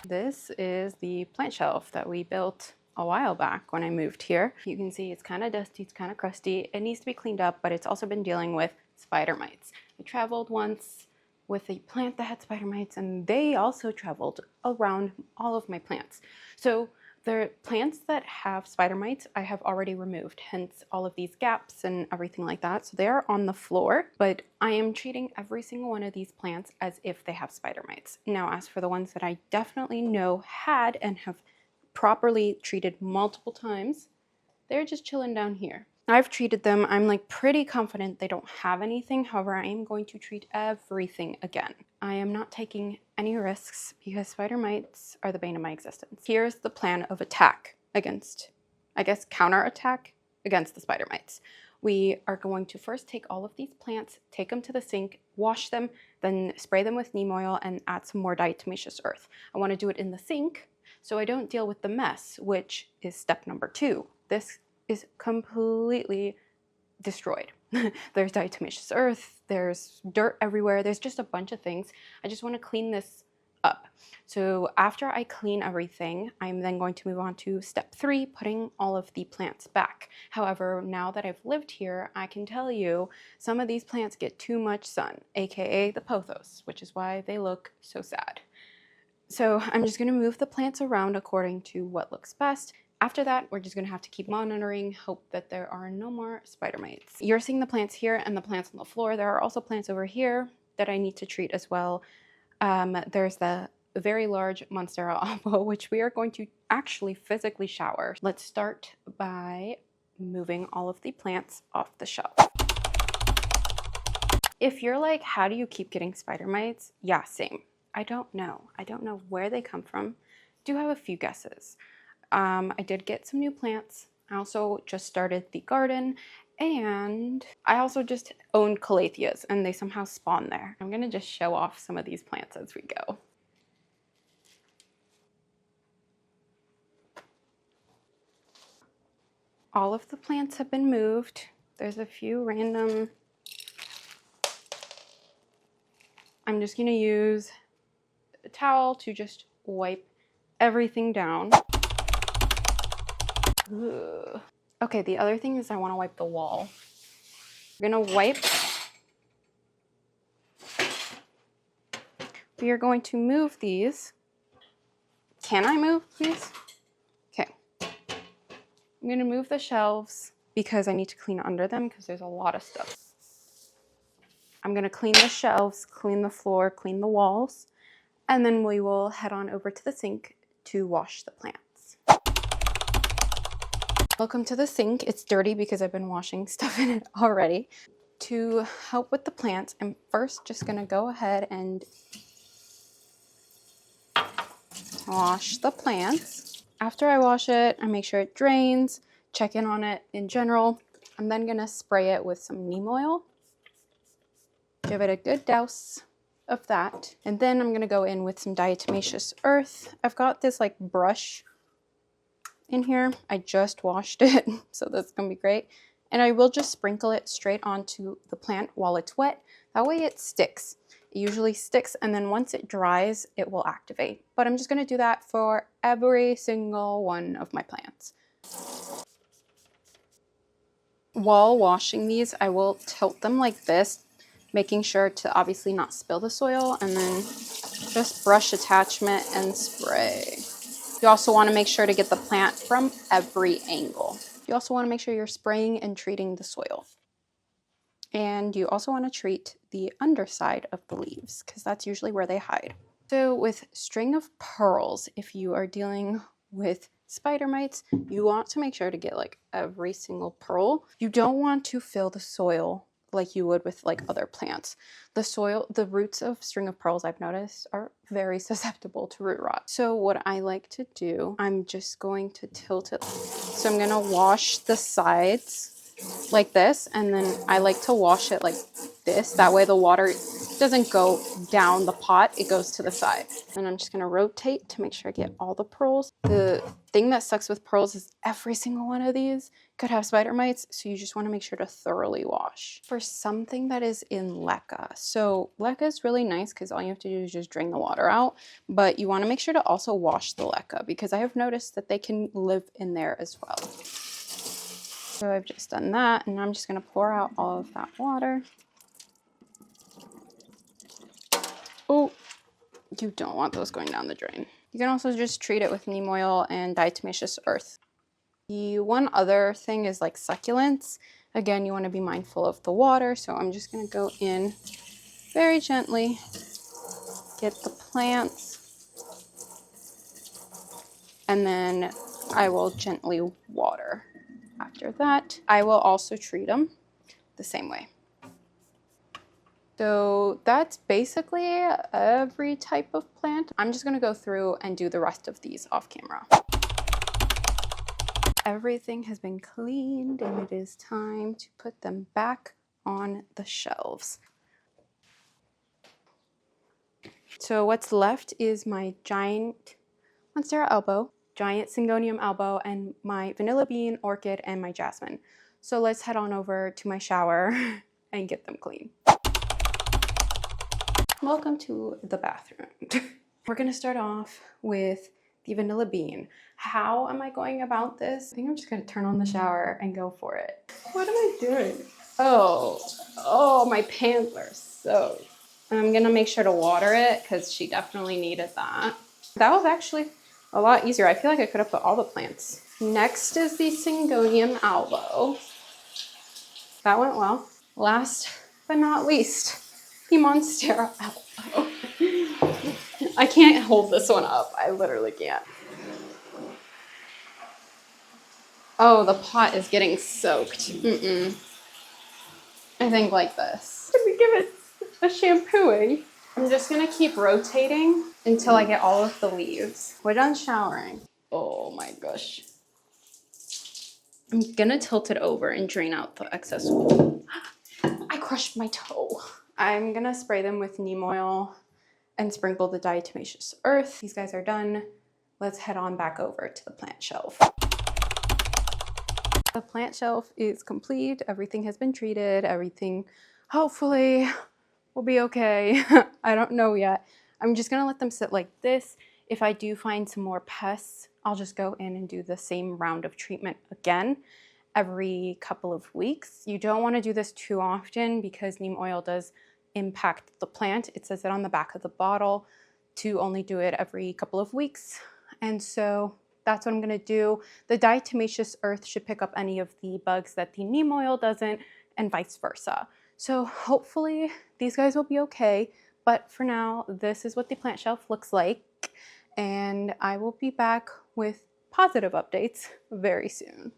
This is the plant shelf that we built a while back when I moved here. You can see it's kind of dusty, it's kind of crusty. It needs to be cleaned up, but it's also been dealing with spider mites. I traveled once with a plant that had spider mites, and they also traveled around all of my plants. So the plants that have spider mites, I have already removed, hence all of these gaps and everything like that. So they are on the floor, but I am treating every single one of these plants as if they have spider mites. Now, as for the ones that I definitely know had and have properly treated multiple times, they're just chilling down here. I've treated them. I'm like pretty confident they don't have anything. However, I am going to treat everything again. I am not taking any risks because spider mites are the bane of my existence. Here's the plan of attack against, I guess, counterattack against the spider mites. We are going to first take all of these plants, take them to the sink, wash them, then spray them with neem oil and add some more diatomaceous earth. I want to do it in the sink so I don't deal with the mess, which is step number 2. This is completely destroyed. There's diatomaceous earth, there's dirt everywhere, there's just a bunch of things. I just want to clean this up. So after I clean everything, I'm then going to move on to step 3, putting all of the plants back. However, now that I've lived here, I can tell you some of these plants get too much sun, aka the pothos, which is why they look so sad. So I'm just going to move the plants around according to what looks best. After that, we're just going to have to keep monitoring, hope that there are no more spider mites. You're seeing the plants here and the plants on the floor. There are also plants over here that I need to treat as well. There's the very large Monstera alba, which we are going to actually physically shower. Let's start by moving all of the plants off the shelf. If you're like, how do you keep getting spider mites? Yeah, same. I don't know. I don't know where they come from. Do have a few guesses. I did get some new plants. I also just started the garden, and I also just owned calatheas and they somehow spawn there. I'm gonna just show off some of these plants as we go. All of the plants have been moved. There's a few random. I'm just gonna use a towel to just wipe everything down. Ugh. Okay, the other thing is I want to wipe the wall. I'm gonna wipe. We are going to move these. Can I move these? Okay. I'm gonna move the shelves because I need to clean under them because there's a lot of stuff. I'm gonna clean the shelves, clean the floor, clean the walls, and then we will head on over to the sink to wash the plants. Welcome to the sink. It's dirty because I've been washing stuff in it already. To help with the plants, I'm first just gonna go ahead and wash the plants. After I wash it, I make sure it drains, check in on it in general. I'm then gonna spray it with some neem oil. Give it a good douse of that. And then I'm gonna go in with some diatomaceous earth. I've got this like brush in here. I just washed it, so that's gonna be great. And I will just sprinkle it straight onto the plant while it's wet. That way it sticks. It usually sticks, and then once it dries, it will activate. But I'm just gonna do that for every single one of my plants. While washing these, I will tilt them like this, making sure to obviously not spill the soil, and then just brush attachment and spray. You also want to make sure to get the plant from every angle. You also want to make sure you're spraying and treating the soil. And you also want to treat the underside of the leaves because that's usually where they hide. So with string of pearls, if you are dealing with spider mites, you want to make sure to get like every single pearl. You don't want to fill the soil like you would with like other plants. The soil, the roots of string of pearls, I've noticed, are very susceptible to root rot. So what I like to do, I'm just going to tilt it. So I'm gonna wash the sides like this, and then I like to wash it like this. That way the water doesn't go down the pot, it goes to the side. And I'm just gonna rotate to make sure I get all the pearls. The thing that sucks with pearls is every single one of these could have spider mites, so you just wanna make sure to thoroughly wash. For something that is in leca, so leca is really nice because all you have to do is just drain the water out, but you wanna make sure to also wash the leca because I have noticed that they can live in there as well. So I've just done that, and I'm just gonna pour out all of that water. Oh, you don't want those going down the drain. You can also just treat it with neem oil and diatomaceous earth. The one other thing is like succulents. Again, you want to be mindful of the water, so I'm just going to go in very gently, get the plants, and then I will gently water. After that, I will also treat them the same way. So that's basically every type of plant. I'm just gonna go through and do the rest of these off camera. Everything has been cleaned and it is time to put them back on the shelves. So what's left is my giant Monstera elbow, giant Syngonium elbow, and my vanilla bean, orchid, and my jasmine. So let's head on over to my shower and get them clean. Welcome to the bathroom. We're gonna start off with the vanilla bean. How am I going about this? I think I'm just gonna turn on the shower and go for it. What am I doing? Oh, my pants are soaked. I'm gonna make sure to water it because she definitely needed that. That was actually a lot easier. I feel like I could have put all the plants. Next is the Syngonium elbow. That went well. Last but not least, the Monstera elbow. I can't hold this one up. I literally can't. Oh, the pot is getting soaked. I think like this. Let me give it a shampooing. I'm just gonna keep rotating until I get all of the leaves. We're done showering. Oh my gosh. I'm gonna tilt it over and drain out the excess wool. I crushed my toe. I'm gonna spray them with neem oil and sprinkle the diatomaceous earth. These guys are done. Let's head on back over to the plant shelf. The plant shelf is complete. Everything has been treated. Everything hopefully will be okay. I don't know yet. I'm just gonna let them sit like this. If I do find some more pests, I'll just go in and do the same round of treatment again every couple of weeks. You don't want to do this too often because neem oil does impact the plant. It says it on the back of the bottle to only do it every couple of weeks. And so that's what I'm gonna do. The diatomaceous earth should pick up any of the bugs that the neem oil doesn't, and vice versa. So hopefully these guys will be okay. But for now, this is what the plant shelf looks like. And I will be back with positive updates very soon.